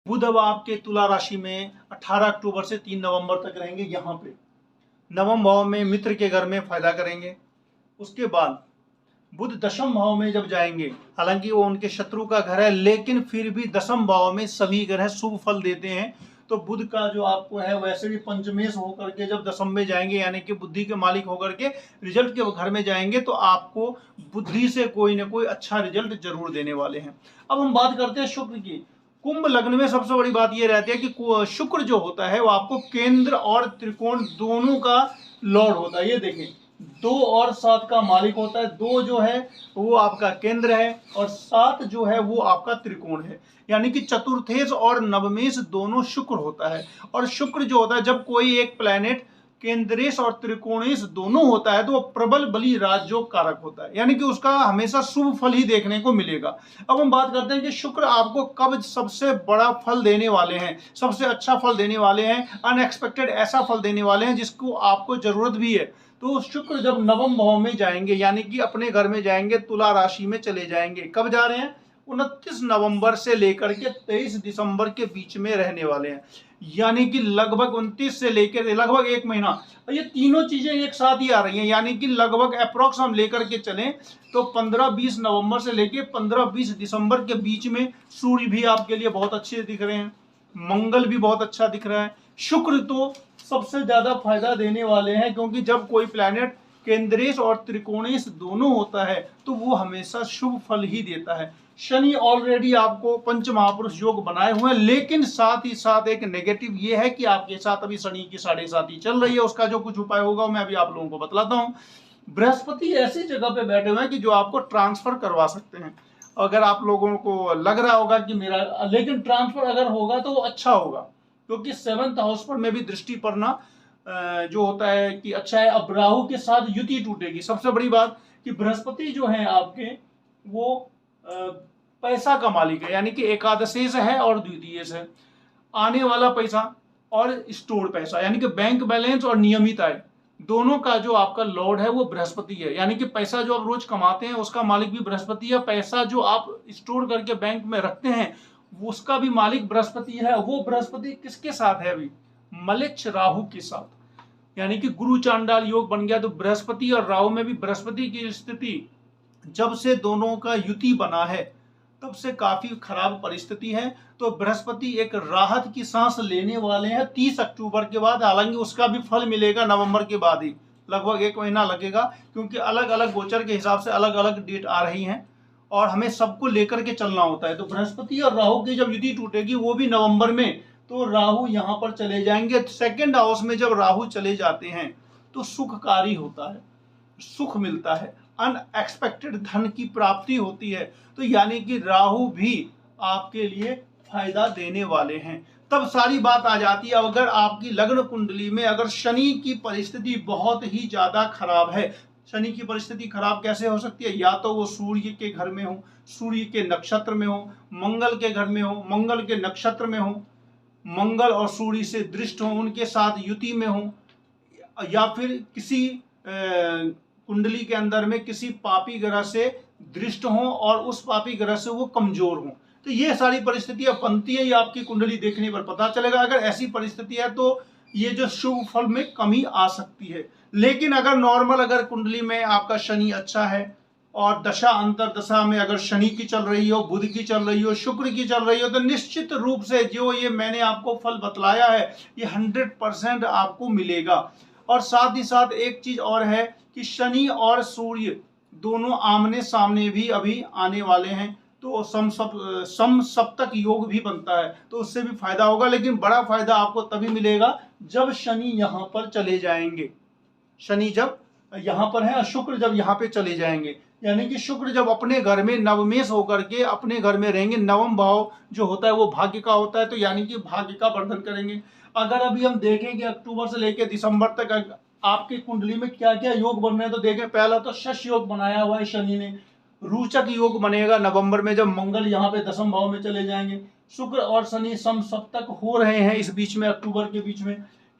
बुध अब आपके तुला राशि में 18 अक्टूबर से 3 नवंबर तक रहेंगे। यहाँ पे नवम भाव में मित्र के घर में फायदा करेंगे। उसके बाद बुध दशम भाव में जब जाएंगे, हालांकि वो उनके शत्रु का घर है, लेकिन फिर भी दशम भाव में सभी ग्रह शुभ फल देते हैं। तो बुध का जो आपको है वैसे भी पंचमेश होकर के जब दशम में जाएंगे, यानी कि बुद्धि के मालिक होकर के रिजल्ट के घर में जाएंगे, तो आपको बुद्धि से कोई ना कोई अच्छा रिजल्ट जरूर देने वाले हैं। अब हम बात करते हैं शुक्र की। कुंभ लग्न में सबसे बड़ी बात यह रहती है कि शुक्र जो होता है वो आपको केंद्र और त्रिकोण दोनों का लॉर्ड होता है। ये देखें, 2 और 7 का मालिक होता है। 2 जो है वो आपका केंद्र है और 7 जो है वो आपका त्रिकोण है, यानी कि चतुर्थेश और नवमेश दोनों शुक्र होता है। और शुक्र जो होता है, जब कोई एक प्लैनेट केंद्रेश और त्रिकोणेश दोनों होता है तो वो प्रबल बली राजयोग कारक होता है, यानी कि उसका हमेशा शुभ फल ही देखने को मिलेगा। अब हम बात करते हैं कि शुक्र आपको कब सबसे बड़ा फल देने वाले हैं, सबसे अच्छा फल देने वाले हैं, अनएक्सपेक्टेड ऐसा फल देने वाले हैं जिसको आपको जरूरत भी है। तो शुक्र जब नवम भाव में जाएंगे, यानी कि अपने घर में जाएंगे, तुला राशि में चले जाएंगे। कब जा रहे हैं? 29 नवंबर से लेकर के 23 दिसंबर के बीच में रहने वाले हैं, यानी कि लगभग 29 से लेकर लगभग 1 महीना। ये तीनों चीजें एक साथ ही आ रही हैं, यानी कि लगभग अप्रोक्स हम लेकर के चलें तो 15-20 नवंबर से लेकर 15-20 दिसंबर के बीच में सूर्य भी आपके लिए बहुत अच्छे दिख रहे हैं, मंगल भी बहुत अच्छा दिख रहा है। शुक्र तो सबसे ज्यादा फायदा देने वाले हैं, क्योंकि जब कोई प्लैनेट केंद्रेश और त्रिकोणेश दोनों होता है तो वो हमेशा शुभ फल ही देता है। शनि ऑलरेडी आपको पंच महापुरुष योग बनाए हुए हैं, लेकिन साथ ही साथ एक नेगेटिव ये है कि आपके साथ अभी शनि की 7.5 चल रही है। उसका जो कुछ उपाय होगा मैं अभी आप लोगों को बतलाता हूँ। बृहस्पति ऐसी जगह पे बैठे हुए हैं कि जो आपको ट्रांसफर करवा सकते हैं। अगर आप लोगों को लग रहा होगा कि मेरा, लेकिन ट्रांसफर अगर होगा तो वो अच्छा होगा, क्योंकि 7th हाउस पर में भी दृष्टि पड़ना जो होता है कि अच्छा है। अब राहु के साथ युति टूटेगी। सबसे बड़ी बात कि बृहस्पति जो है आपके वो पैसा का मालिक है, यानी कि एकादशेश है और द्वितीयेश है। आने वाला पैसा और स्टोर पैसा, यानी कि बैंक बैलेंस और नियमित आय, दोनों का जो आपका लॉर्ड है वो बृहस्पति है। यानी कि पैसा जो आप रोज कमाते हैं उसका मालिक भी बृहस्पति है। पैसा जो आप स्टोर करके बैंक में रखते हैं उसका भी मालिक बृहस्पति है। वो बृहस्पति किसके साथ है? अभी मलेच्छ राहु के साथ, यानी कि गुरु चांडाल योग बन गया। तो बृहस्पति और राहु में भी बृहस्पति की स्थिति जब से दोनों का युति बना है तब से काफी खराब परिस्थिति है। तो बृहस्पति एक राहत की सांस लेने वाले हैं 30 अक्टूबर के बाद। हालांकि उसका भी फल मिलेगा नवंबर के बाद ही, लगभग 1 महीना लगेगा, क्योंकि अलग अलग गोचर के हिसाब से अलग अलग डेट आ रही हैं और हमें सबको लेकर के चलना होता है। तो बृहस्पति और राहु की जब युति टूटेगी वो भी नवंबर में, तो राहु यहाँ पर चले जाएंगे। 2nd हाउस में जब राहु चले जाते हैं तो सुखकारी होता है, सुख मिलता है, अनएक्सपेक्टेड धन की प्राप्ति होती है। तो यानी कि राहु भी आपके लिए फायदा देने वाले हैं। तब सारी बात आ जाती है, अगर आपकी लग्न कुंडली में अगर शनि की परिस्थिति बहुत ही ज्यादा खराब है। शनि की परिस्थिति खराब कैसे हो सकती है? या तो वो सूर्य के घर में हो, सूर्य के नक्षत्र में हो, मंगल के घर में हो, मंगल के नक्षत्र में हो, मंगल और सूर्य से दृष्ट हो, उनके साथ युति में हो, या फिर किसी कुंडली के अंदर में किसी पापी ग्रह से दृष्ट हो और उस पापी ग्रह से वो कमजोर हो। तो ये सारी परिस्थितियां बनती है, ये आपकी कुंडली देखने पर पता चलेगा। अगर ऐसी परिस्थिति है तो ये जो शुभ फल में कमी आ सकती है। लेकिन अगर नॉर्मल अगर कुंडली में आपका शनि अच्छा है और दशा अंतर दशा में अगर शनि की चल रही हो, बुध की चल रही हो, शुक्र की चल रही हो, तो निश्चित रूप से जो ये मैंने आपको फल बतलाया है ये 100% आपको मिलेगा। और साथ ही साथ एक चीज और है कि शनि और सूर्य दोनों आमने सामने भी अभी आने वाले हैं, तो सम सप्तक योग भी बनता है, तो उससे भी फायदा होगा। लेकिन बड़ा फायदा आपको तभी मिलेगा जब शनि यहाँ पर चले जाएंगे। शनि जब यहाँ पर है और शुक्र जब यहाँ पे चले जाएंगे, यानी कि शुक्र जब अपने घर में नवमेश होकर के अपने घर में रहेंगे। नवम भाव जो होता है वो भाग्य का होता है, तो यानी कि भाग्य का वर्धन करेंगे। अगर अभी हम देखें कि अक्टूबर से लेकर दिसंबर तक आपकी कुंडली में क्या क्या योग बन रहे हैं, तो देखें पहला तो शश योग बनाया हुआ है शनि ने। रोचक योग बनेगा नवंबर में जब मंगल यहाँ पे दशम भाव में चले जाएंगे। शुक्र और शनि सम सप्तक हो रहे हैं इस बीच में, अक्टूबर के बीच में।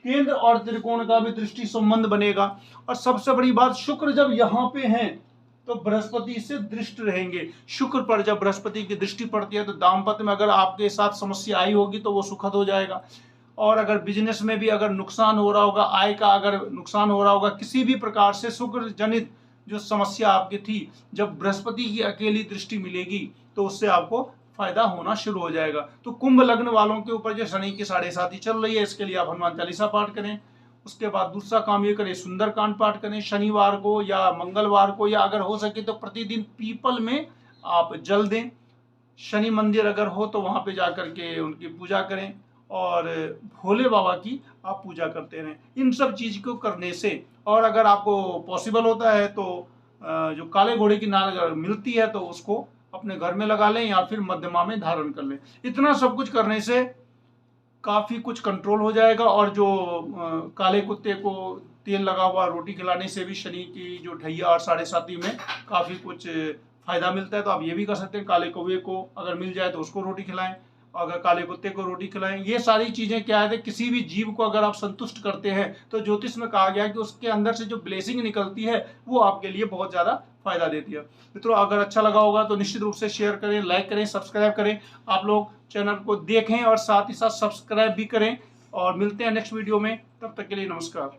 केंद्र और त्रिकोण का भी दृष्टि संबंध बनेगा। और सबसे बड़ी बात, शुक्र जब यहाँ पे हैं तो बृहस्पति इससे दृष्ट रहेंगे। शुक्र पर जब बृहस्पति की दृष्टि पड़ती है तो दाम्पत्य में अगर आपके साथ समस्या आई होगी तो वो सुखद हो जाएगा। और अगर बिजनेस में भी अगर नुकसान हो रहा होगा, आय का अगर नुकसान हो रहा होगा, किसी भी प्रकार से शुक्र जनित जो समस्या आपकी थी, जब बृहस्पति की अकेली दृष्टि मिलेगी तो उससे आपको फायदा होना शुरू हो जाएगा। तो कुंभ लग्न वालों के ऊपर जो शनि की 7.5 चल रही है, इसके लिए आप हनुमान चालीसा पाठ करें। उसके बाद दूसरा काम ये करें, सुंदरकांड पाठ करें शनिवार को या मंगलवार को, या अगर हो सके तो प्रतिदिन पीपल में आप जल दें। शनि मंदिर अगर हो तो वहां पे जाकर के उनकी पूजा करें और भोले बाबा की आप पूजा करते रहें। इन सब चीज को करने से, और अगर आपको पॉसिबल होता है तो जो काले घोड़े की नाल अगर मिलती है तो उसको अपने घर में लगा लें या फिर मध्यमा में धारण कर लें। इतना सब कुछ करने से काफी कुछ कंट्रोल हो जाएगा। और जो काले कुत्ते को तेल लगा हुआ रोटी खिलाने से भी शनि की जो ढैया और 7.5 में काफी कुछ फायदा मिलता है। तो आप ये भी कर सकते हैं, काले कौवे को अगर मिल जाए तो उसको रोटी खिलाएं, अगर काले कुत्ते को रोटी खिलाएं। ये सारी चीजें क्या है, किसी भी जीव को अगर आप संतुष्ट करते हैं तो ज्योतिष में कहा गया है कि उसके अंदर से जो ब्लेसिंग निकलती है वो आपके लिए बहुत ज्यादा फायदा देती है। मित्रों, अगर अच्छा लगा होगा तो निश्चित रूप से शेयर करें, लाइक करें, सब्सक्राइब करें। आप लोग चैनल को देखें और साथ ही साथ सब्सक्राइब भी करें। और मिलते हैं नेक्स्ट वीडियो में, तब तक के लिए नमस्कार।